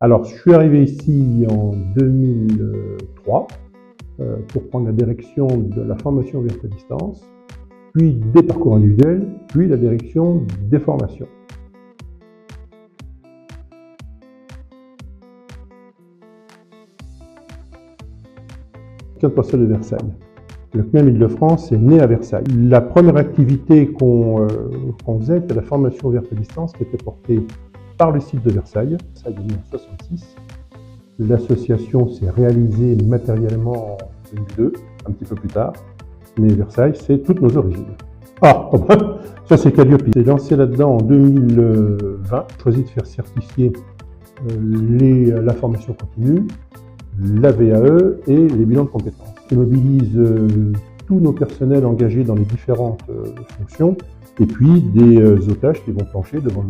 Alors, je suis arrivé ici en 2003 pour prendre la direction de la formation ouverte à distance, puis des parcours individuels, puis la direction des formations. Cadre postal de Versailles. Le CNAM Île-de-France est né à Versailles. La première activité qu'on faisait était la formation ouverte à distance qui était portée par le site de Versailles. Ça a été mis en 1966. L'association s'est réalisée matériellement en 2002, un petit peu plus tard. Mais Versailles, c'est toutes nos origines. Ah, ça c'est Calliope. J'ai lancé là-dedans en 2020. J'ai choisi de faire certifier la formation continue, la VAE et les bilans de compétences. Je mobilise tous nos personnels engagés dans les différentes fonctions et puis des otages qui vont plancher devant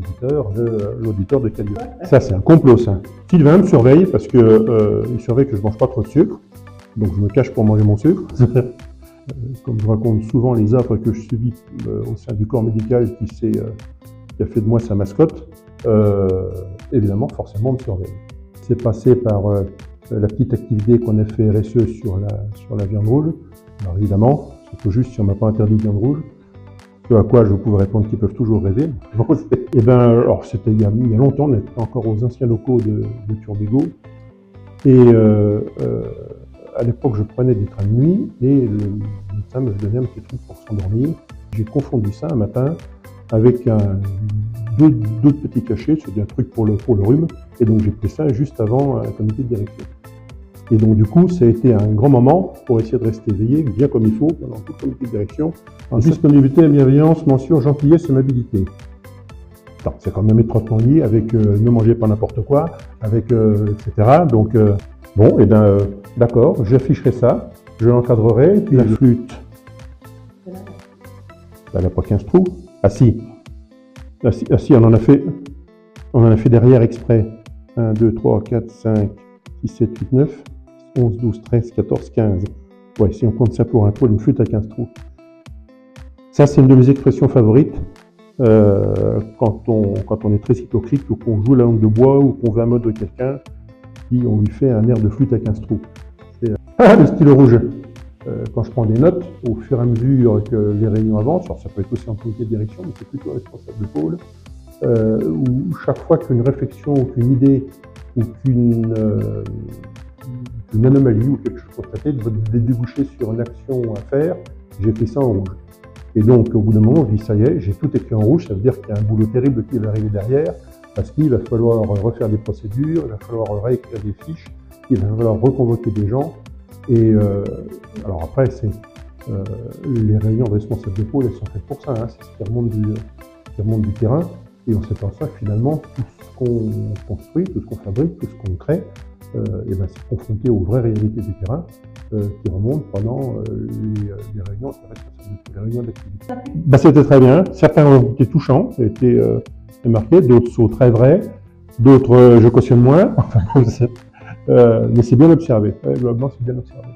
l'auditeur de Calliope. Ça, c'est un complot, ça. Sylvain me surveille parce que il surveille que je ne mange pas trop de sucre, donc je me cache pour manger mon sucre. Comme je raconte souvent les affres que je subis au sein du corps médical qui a fait de moi sa mascotte, évidemment, forcément, on me surveille. C'est passé par la petite activité qu'on a fait RSE sur la viande rouge. Alors évidemment, c'est tout juste si on ne m'a pas interdit de viande rouge, ce à quoi je pouvais répondre qu'ils peuvent toujours rêver. Et ben, alors c'était il y a longtemps, on était encore aux anciens locaux de Turbigo. Et à l'époque, je prenais des trains de nuit et le médecin me donnait un petit truc pour s'endormir. J'ai confondu ça un matin avec d'autres petits cachets, c'est un truc pour le rhume. Et donc j'ai pris ça juste avant un comité de direction. Et donc du coup, ça a été un grand moment pour essayer de rester éveillé, bien comme il faut, pendant tout le comité de direction. En disponibilité, bienveillance, mention, gentillesse, aimabilité. C'est quand même étroitement lié avec ne mangez pas n'importe quoi, avec etc. Donc bon, et bien d'accord, j'afficherai ça, je l'encadrerai, puis la flûte. Elle n'a pas 15 trous. Ah si, on en a fait derrière exprès. 1, 2, 3, 4, 5, 6, 7, 8, 9, 11, 12, 13, 14, 15. Ouais, si on compte ça pour un trou, une flûte à 15 trous. Ça, c'est une de mes expressions favorites. Quand on est très cyclocrique ou qu'on joue la langue de bois ou qu'on veut un mode de quelqu'un, puis on lui fait un air de flûte à 15 trous. Le stylo rouge. Quand je prends des notes, au fur et à mesure que les réunions avancent, alors ça peut être aussi en comité de direction, mais c'est plutôt responsable de pôle, où chaque fois qu'une réflexion ou qu'une idée ou qu'une anomalie ou quelque chose constaté doit déboucher sur une action à faire, j'écris ça en rouge. Et donc, au bout d'un moment, je dis, ça y est, j'ai tout écrit en rouge, ça veut dire qu'il y a un boulot terrible qui va arriver derrière, parce qu'il va falloir refaire des procédures, il va falloir réécrire des fiches, il va falloir reconvoquer des gens. Et alors après, les réunions de responsables de pôle, elles sont faites pour ça, hein, c'est ce qui remonte du terrain. Et on s'aperçoit que finalement, tout ce qu'on construit, tout ce qu'on fabrique, tout ce qu'on crée, et ben, c'est confronté aux vraies réalités du terrain qui remontent pendant les réunions, les réunions d'activité. Ben, c'était très bien. Certains ont été touchants, été marqués, d'autres sont très vrais, d'autres je cautionne moins. Mais c'est bien observé. Ouais, globalement, c'est bien observé.